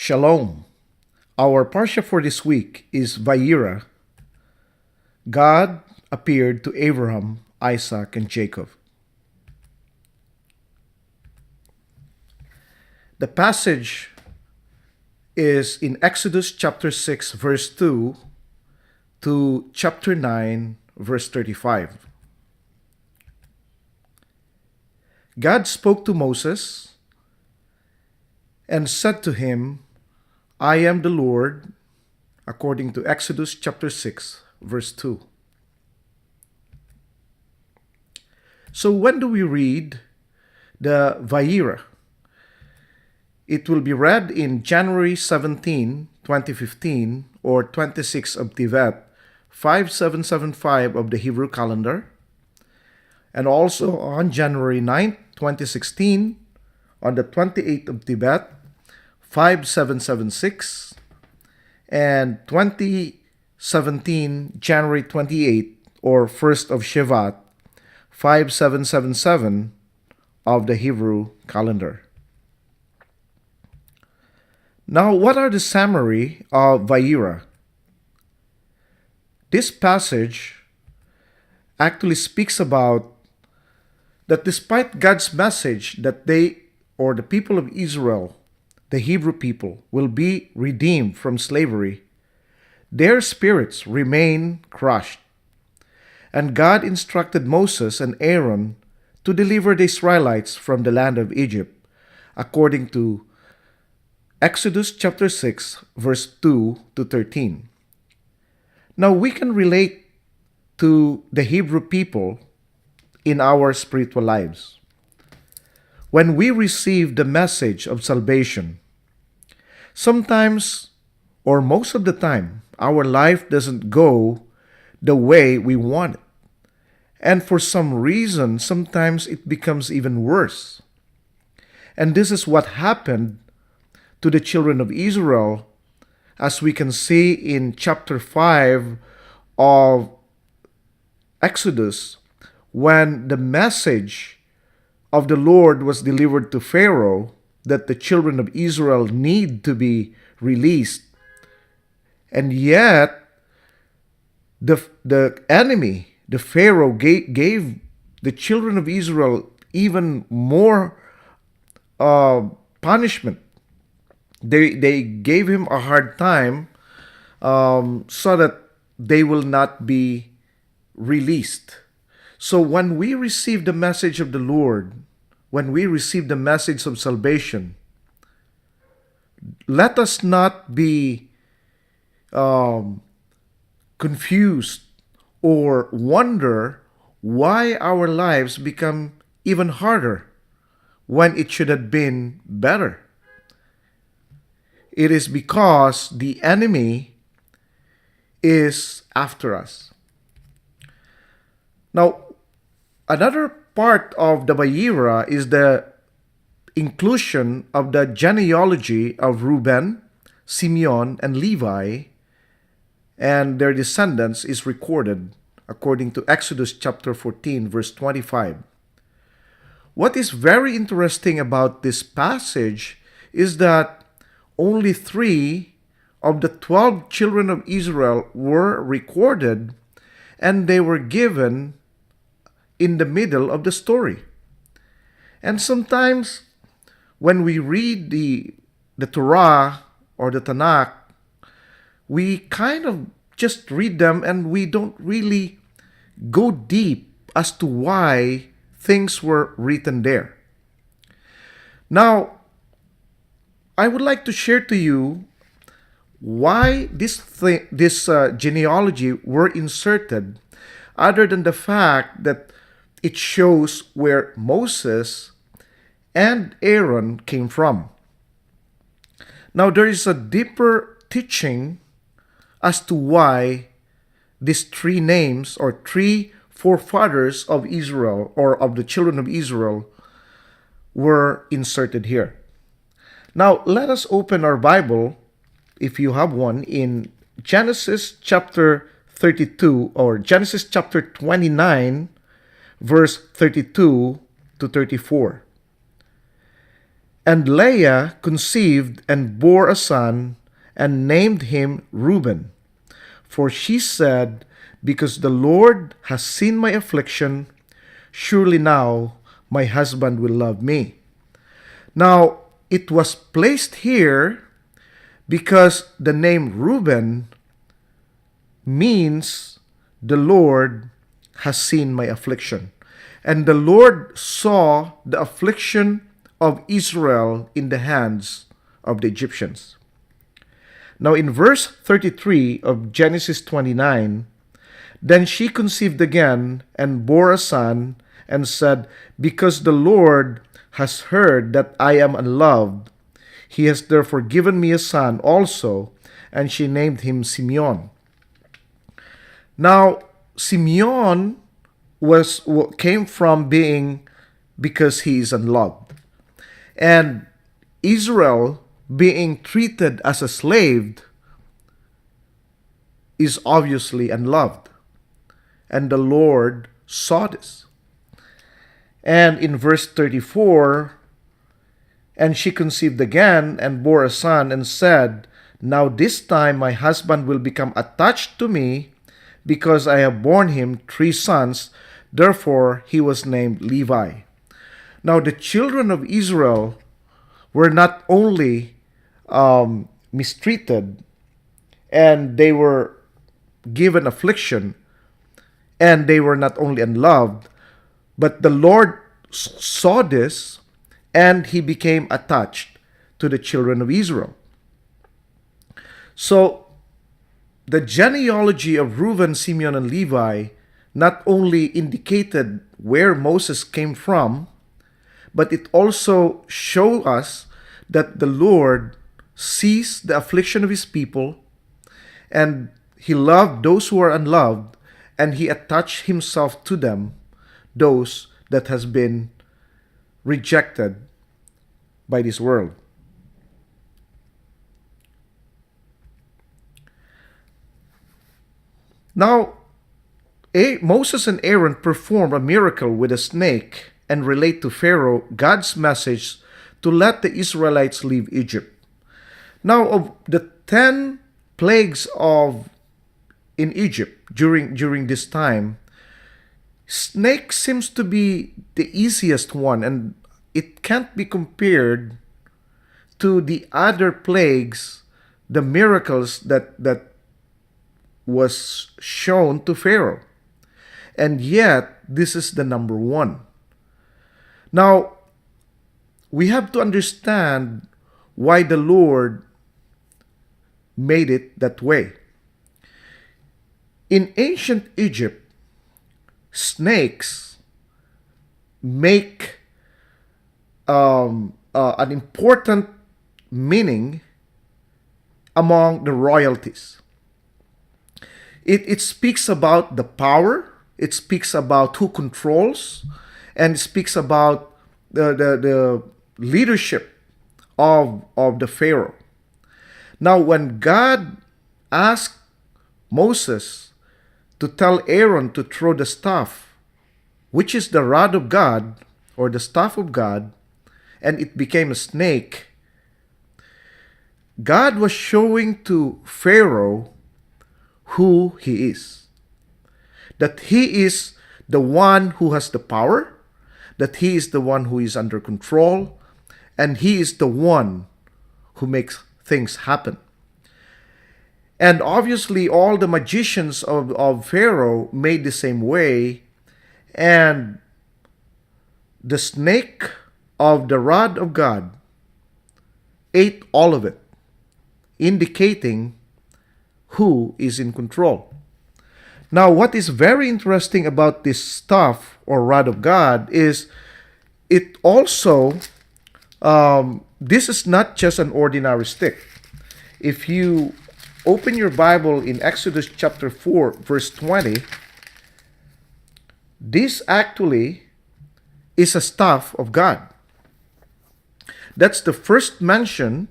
Shalom. Our Parsha for this week is Va-eira. God appeared to Abraham, Isaac, and Jacob. The passage is in Exodus chapter 6, verse 2 to chapter 9, verse 35. God spoke to Moses and said to him, I am the Lord, according to Exodus chapter 6, verse 2. So when do we read the Va-eira? It will be read in January 17, 2015, or 26 of Tevet, 5775 of the Hebrew calendar, and also on January 9, 2016, on the 28th of Tevet, 5776, and 2017, January 28, or 1st of Shevat, 5777 of the Hebrew calendar. Now, what are the summary of Va-eira? This passage actually speaks about that despite God's message that they, or the people of Israel, the Hebrew people, will be redeemed from slavery, their spirits remain crushed. And God instructed Moses and Aaron to deliver the Israelites from the land of Egypt, according to Exodus chapter 6, verse 2 to 13. Now we can relate to the Hebrew people in our spiritual lives. When we receive the message of salvation, sometimes or most of the time, our life doesn't go the way we want it. And for some reason, sometimes it becomes even worse. And this is what happened to the children of Israel, as we can see in chapter 5 of Exodus, when the message of the Lord was delivered to Pharaoh that the children of Israel need to be released. And yet, the enemy, the Pharaoh, gave the children of Israel even more punishment. They gave him a hard time so that they will not be released. So when we receive the message of the Lord, when we receive the message of salvation, let us not be confused or wonder why our lives become even harder when it should have been better. It is because the enemy is after us. Now, another part of the Va-eira is the inclusion of the genealogy of Reuben, Simeon, and Levi, and their descendants is recorded according to Exodus chapter 14, verse 25. What is very interesting about this passage is that only 3 of the 12 children of Israel were recorded, and they were given in the middle of the story. And sometimes when we read the Torah or the Tanakh, we kind of just read them and we don't really go deep as to why things were written there. Now, I would like to share to you why this genealogy were inserted, other than the fact that it shows where Moses and Aaron came from. Now, there is a deeper teaching as to why these 3 names or 3 forefathers of Israel or of the children of Israel were inserted here. Now, let us open our Bible, if you have one, in Genesis chapter 32 or Genesis chapter 29, verse 32 to 34. And Leah conceived and bore a son and named him Reuben. For she said, because the Lord has seen my affliction, surely now my husband will love me. Now, it was placed here because the name Reuben means the Lord has seen my affliction. And the Lord saw the affliction of Israel in the hands of the Egyptians. Now in verse 33 of Genesis 29, then she conceived again and bore a son and said, because the Lord has heard that I am unloved, he has therefore given me a son also, and she named him Simeon. Now, Simeon came from being because he is unloved. And Israel being treated as a slave is obviously unloved. And the Lord saw this. And in verse 34, and she conceived again and bore a son and said, now this time my husband will become attached to me because I have borne him 3 sons. Therefore he was named Levi. Now the children of Israel were not only mistreated, and they were given affliction, and they were not only unloved, but the Lord saw this, and he became attached to the children of Israel. So the genealogy of Reuben, Simeon, and Levi not only indicated where Moses came from, but it also showed us that the Lord sees the affliction of his people, and he loved those who are unloved, and he attached himself to them, those that has been rejected by this world. Now, Moses and Aaron perform a miracle with a snake and relate to Pharaoh God's message to let the Israelites leave Egypt. Now, of the 10 plagues in Egypt during this time, snake seems to be the easiest one, and it can't be compared to the other plagues, the miracles that was shown to Pharaoh. And yet, this is the number one. Now, we have to understand why the Lord made it that way. In ancient Egypt, snakes make an important meaning among the royalties. It speaks about the power, it speaks about who controls, and it speaks about the leadership of the Pharaoh. Now, when God asked Moses to tell Aaron to throw the staff, which is the rod of God or the staff of God, and it became a snake, God was showing to Pharaoh who he is. That he is the one who has the power, that he is the one who is under control, and he is the one who makes things happen. And obviously, all the magicians of Pharaoh made the same way, and the snake of the rod of God ate all of it, indicating who is in control. Now, what is very interesting about this staff or rod of God is it also, this is not just an ordinary stick. If you open your Bible in Exodus chapter 4, verse 20, this actually is a staff of God. That's the first mention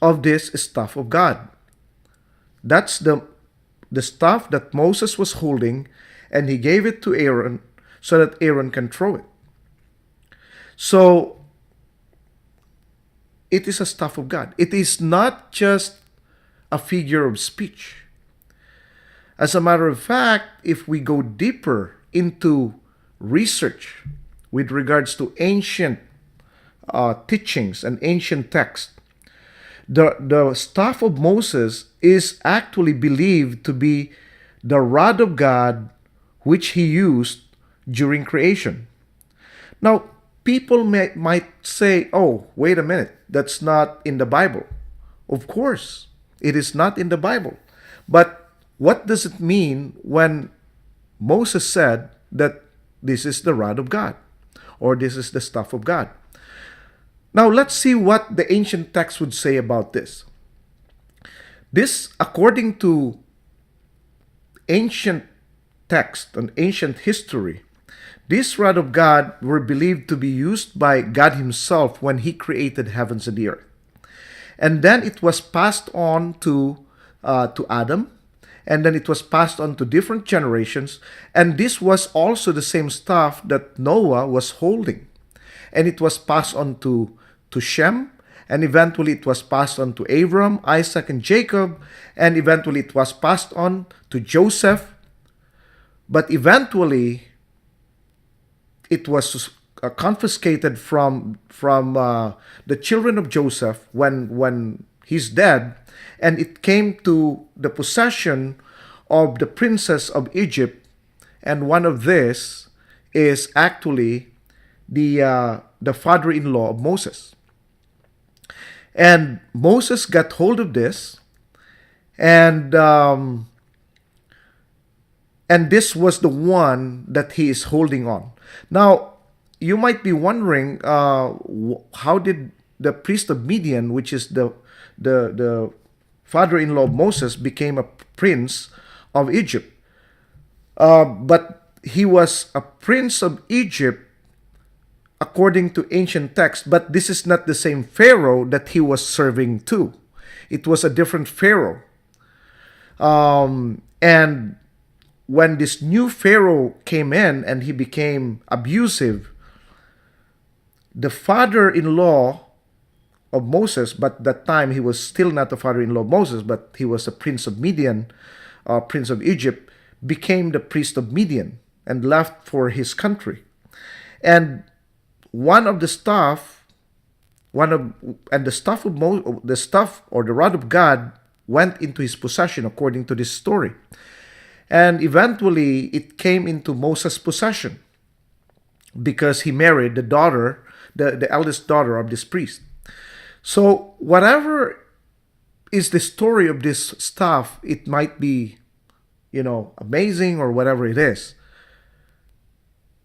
of this staff of God. That's the staff that Moses was holding, and he gave it to Aaron so that Aaron can throw it. So it is a staff of God. It is not just a figure of speech. As a matter of fact, if we go deeper into research with regards to ancient teachings and ancient texts, the staff of Moses is actually believed to be the rod of God which he used during creation. Now, people might say, oh, wait a minute, that's not in the Bible. Of course, it is not in the Bible. But what does it mean when Moses said that this is the rod of God or this is the staff of God? Now, let's see what the ancient text would say about this. This, according to ancient text and ancient history, this rod of God were believed to be used by God himself when he created heavens and the earth. And then it was passed on to Adam, and then it was passed on to different generations, and this was also the same staff that Noah was holding. And it was passed on to Shem, and eventually it was passed on to Abram, Isaac, and Jacob, and eventually it was passed on to Joseph. But eventually it was confiscated from the children of Joseph when he's dead, and it came to the possession of the princes of Egypt, and one of this is actually the father-in-law of Moses. And Moses got hold of this, and this was the one that he is holding on. Now, you might be wondering, how did the priest of Midian, which is the father-in-law of Moses, became a prince of Egypt? But he was a prince of Egypt according to ancient text, but this is not the same Pharaoh that he was serving to. It was a different Pharaoh. And when this new Pharaoh came in and he became abusive, the father-in-law of Moses, but that time he was still not the father-in-law of Moses, but he was a prince of Midian, prince of Egypt, became the priest of Midian and left for his country. And the staff or the rod of God went into his possession according to this story. And eventually it came into Moses' possession because he married the eldest daughter of this priest. So whatever is the story of this staff, it might be, amazing or whatever it is.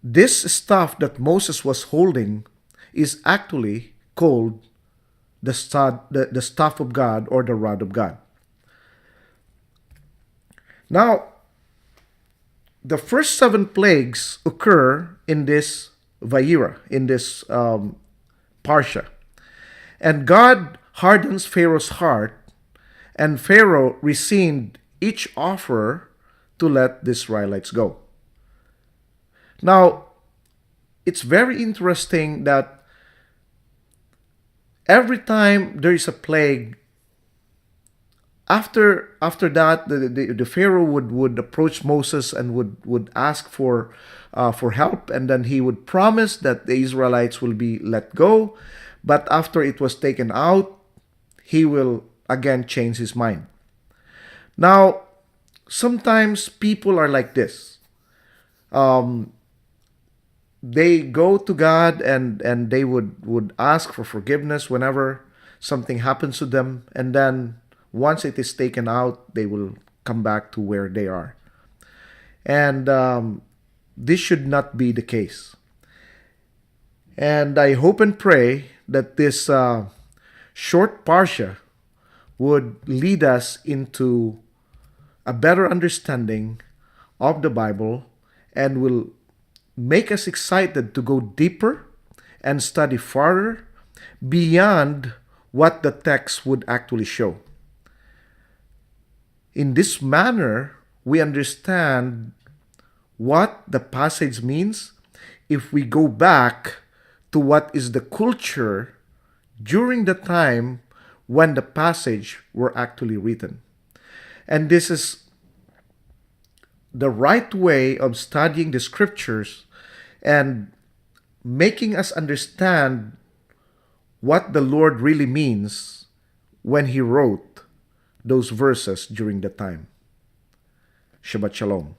This staff that Moses was holding is actually called the staff of God or the rod of God. Now, the first 7 plagues occur in this Va-eira, in this Parsha. And God hardens Pharaoh's heart, and Pharaoh rescinded each offer to let the Israelites go. Now, it's very interesting that every time there is a plague, after that, the Pharaoh would approach Moses and would ask for help, and then he would promise that the Israelites will be let go. But after it was taken out, he will again change his mind. Now, sometimes people are like this. They go to God and they would ask for forgiveness whenever something happens to them, and then once it is taken out, they will come back to where they are. And this should not be the case. And I hope and pray that this short Parsha would lead us into a better understanding of the Bible and will make us excited to go deeper and study farther beyond what the text would actually show. In this manner, we understand what the passage means if we go back to what is the culture during the time when the passage were actually written. And this is the right way of studying the scriptures and making us understand what the Lord really means when He wrote those verses during the time. Shabbat Shalom.